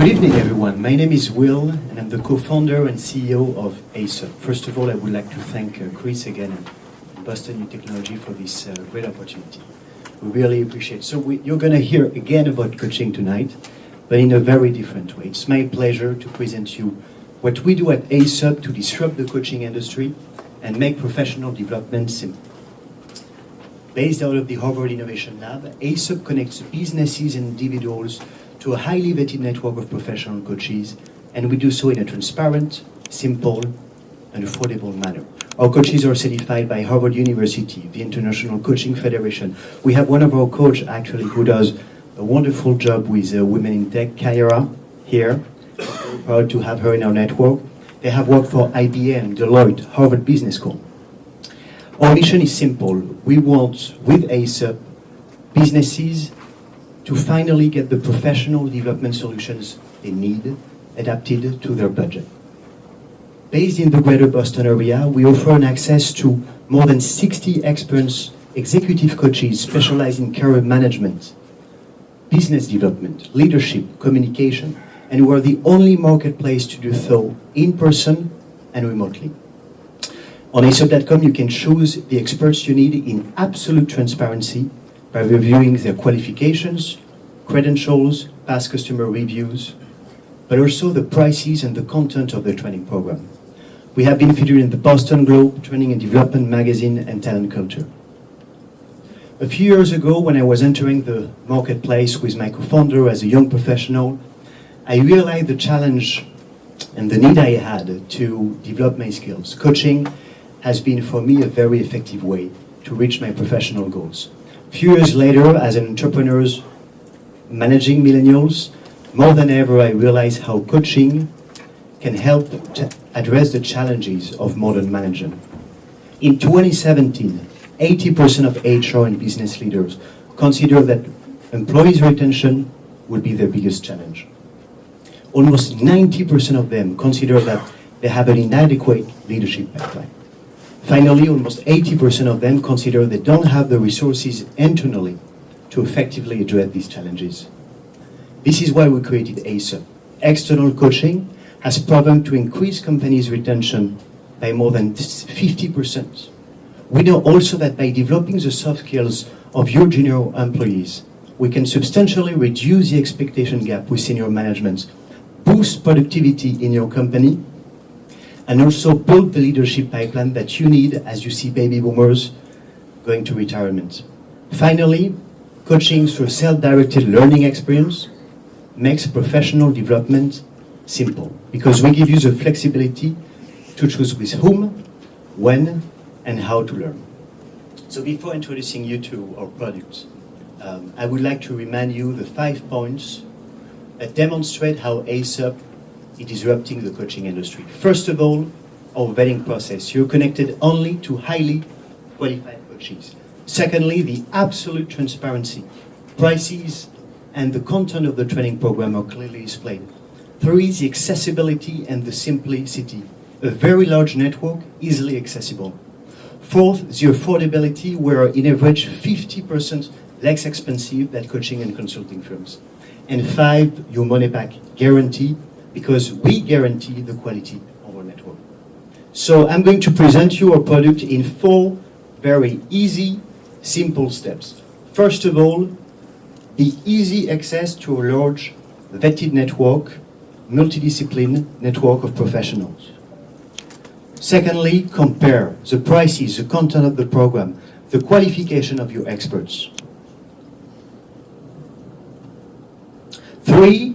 Good evening, everyone. My name is Will, and I'm the co-founder and CEO of ASUP. First of all, I would like to thank Chris again and Boston New Technology for this great opportunity. We really appreciate it. So you're going to hear again about coaching tonight, but in a very different way. It's my pleasure to present you what we do at ASUP to disrupt the coaching industry and make professional development simple. Based out of the Harvard Innovation Lab, ASUP connects businesses and individuals to a highly vetted network of professional coaches, and we do so in a transparent, simple, and affordable manner. Our coaches are certified by Harvard University, the International Coaching Federation. We have one of our coaches actually who does a wonderful job with Women in Tech, Kaira, here. We're proud to have her in our network. They have worked for IBM, Deloitte, Harvard Business School. Our mission is simple. We want, with ASUP, businesses to finally get the professional development solutions they need, adapted to their budget. Based in the greater Boston area, we offer an access to more than 60 experienced executive coaches specialized in career management, business development, leadership, communication, and we are the only marketplace to do so in person and remotely. On asup.com, you can choose the experts you need in absolute transparency by reviewing their qualifications, credentials, past customer reviews, but also the prices and the content of the training program. We have been featured in the Boston Globe, Training and Development Magazine, and Talent Culture. A few years ago, when I was entering the marketplace with my co-founder as a young professional, I realized the challenge and the need I had to develop my skills. Coaching has been for me a very effective way to reach my professional goals. A few years later, as an entrepreneur managing millennials, more than ever I realized how coaching can help to address the challenges of modern management. In 2017, 80% of HR and business leaders consider that employees' retention would be their biggest challenge. Almost 90% of them consider that they have an inadequate leadership pipeline. Finally, almost 80% of them consider they don't have the resources internally to effectively address these challenges. This is why we created ASUP. External coaching has proven to increase companies' retention by more than 50%. We know also that by developing the soft skills of your junior employees, we can substantially reduce the expectation gap with senior management, boost productivity in your company, and also build the leadership pipeline that you need as you see baby boomers going to retirement. Finally, coaching through a self-directed learning experience makes professional development simple because we give you the flexibility to choose with whom, when, and how to learn. So before introducing you to our product, I would like to remind you the 5 points that demonstrate how ASUP is disrupting the coaching industry. First of all, our vetting process. You're connected only to highly qualified coaches. Secondly, the absolute transparency. Prices and the content of the training program are clearly displayed. 3, the accessibility and the simplicity. A very large network, easily accessible. 4th, the affordability, where in average 50% less expensive than coaching and consulting firms. And 5, your money back guarantee, because we guarantee the quality of our network. So I'm going to present you our product in 4 very easy, simple steps. First of all, the easy access to a large, vetted network, multidiscipline network of professionals. Secondly, compare the prices, the content of the program, the qualification of your experts. 3,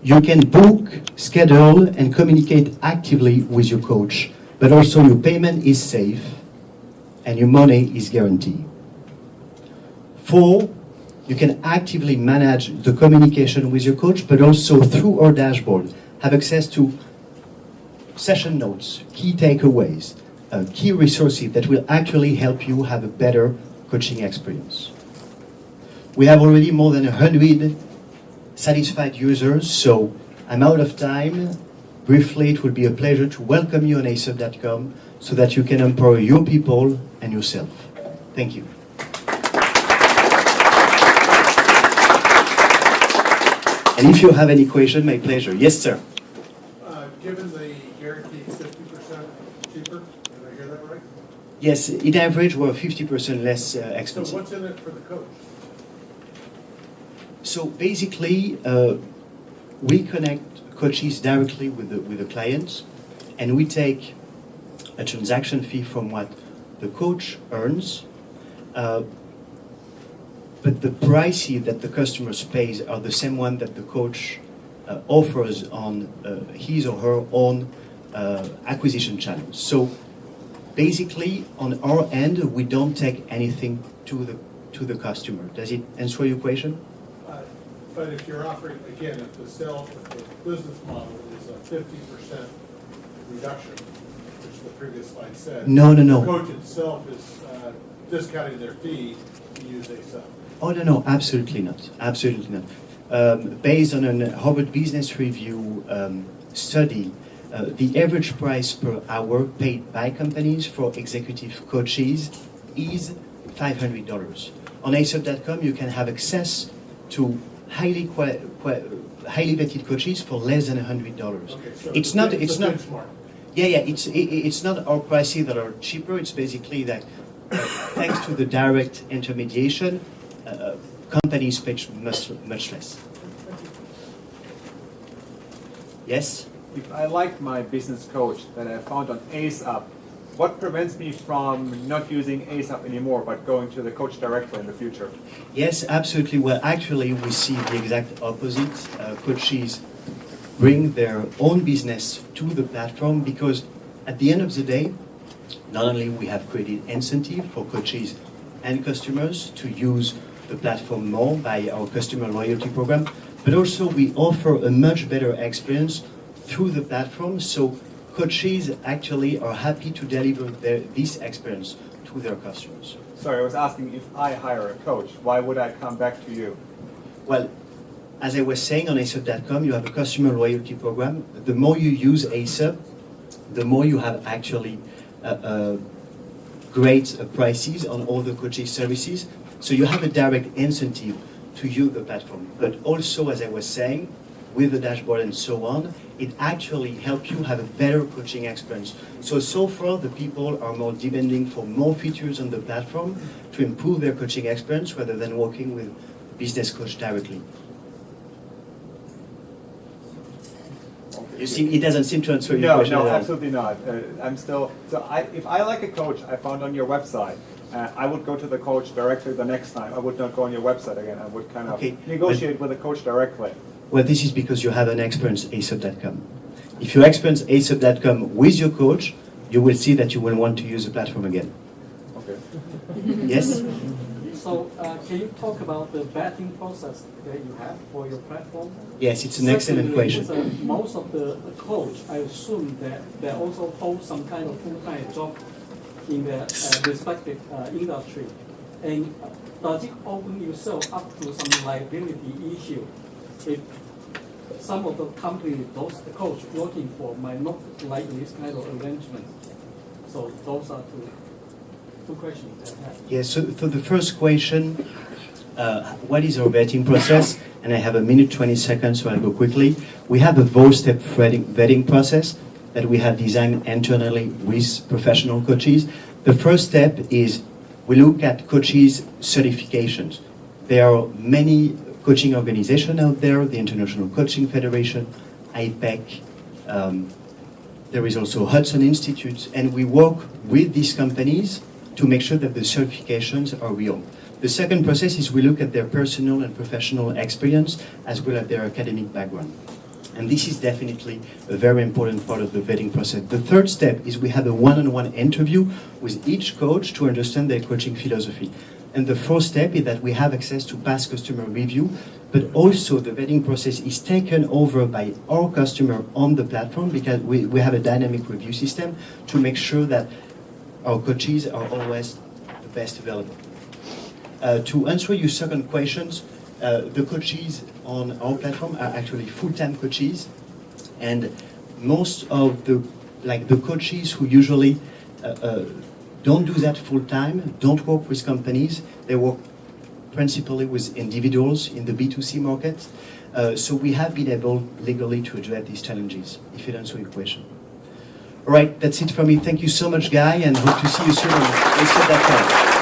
you can book, schedule, and communicate actively with your coach, but also your payment is safe and your money is guaranteed. 4, you can actively manage the communication with your coach, but also through our dashboard, have access to session notes, key takeaways, key resources that will actually help you have a better coaching experience. We have already more than 100 satisfied users, so I'm out of time. Briefly, it would be a pleasure to welcome you on asup.com so that you can empower your people and yourself. Thank you. And if you have any question, my pleasure. Yes, sir. Given the guaranteed 50% cheaper, did I hear that right? Yes, in average, we're 50% less expensive. So what's in it for the coach? So basically, we connect coaches directly with the clients, and we take a transaction fee from what the coach earns, but the prices that the customers pays are the same one that the coach offers on his or her own acquisition channels. So basically, on our end, we don't take anything to the customer. Does it answer your question? But if you're offering, again, if the business model is a 50% reduction, which the previous slide said. No. The coach itself is discounting their fee to use ASUP. Oh, no, absolutely not. Absolutely not. Based on a Harvard Business Review study, the average price per hour paid by companies for executive coaches is $500. On ASUP.com, you can have access to highly vetted coaches for less than $100. Okay, so it's not. Benchmark. Yeah. It's not our prices that are cheaper. It's basically that thanks to the direct intermediation, companies pay much less. Yes. If I like my business coach that I found on ASUP, what prevents me from not using ASUP anymore, but going to the coach directly in the future? Yes, absolutely. Well, actually, we see the exact opposite. Coaches bring their own business to the platform because at the end of the day, not only we have created incentive for coaches and customers to use the platform more by our customer loyalty program, but also we offer a much better experience through the platform. So coaches actually are happy to deliver this experience to their customers. Sorry, I was asking if I hire a coach, why would I come back to you? Well, as I was saying, on ASUP.com, you have a customer loyalty program. The more you use ASUP, the more you have actually great prices on all the coaching services. So you have a direct incentive to use the platform. But also, as I was saying, with the dashboard and so on, it actually helps you have a better coaching experience. So far, the people are more demanding for more features on the platform to improve their coaching experience rather than working with business coach directly. You see, it doesn't seem to answer your question. No, absolutely not. If I like a coach I found on your website, I would go to the coach directly the next time. I would not go on your website again. I would kind of negotiate with the coach directly. Well, this is because you have an experience ASUP.com. If you experience ASUP.com with your coach, you will see that you will want to use the platform again. Okay. Yes? So, can you talk about the vetting process that you have for your platform? Yes, it's an excellent question. Most of the coach, I assume that they also hold some kind of full-time job in their respective industry. And does it open yourself up to some liability issue if some of the companies, the coach working for might not like this kind of arrangement? So those are two questions that I have. Yes, so for the first question, what is our vetting process? And I have a minute, 20 seconds, so I'll go quickly. We have a 4-step vetting process that we have designed internally with professional coaches. The first step is we look at coaches' certifications. There are many coaching organizations out there, the International Coaching Federation, IPEC, there is also Hudson Institute, and we work with these companies to make sure that the certifications are real. The second process is we look at their personal and professional experience as well as their academic background. And this is definitely a very important part of the vetting process. The third step is we have a one-on-one interview with each coach to understand their coaching philosophy. And the fourth step is that we have access to past customer review, but also the vetting process is taken over by our customer on the platform because we have a dynamic review system to make sure that our coaches are always the best available. To answer your second questions, the coaches on our platform are actually full-time coaches, and most of the coaches who usually don't do that full-time, don't work with companies, they work principally with individuals in the B2C market. So we have been able legally to address these challenges, if it answers your question. All right, that's it for me. Thank you so much, Guy, and hope to see you soon on ASO.com.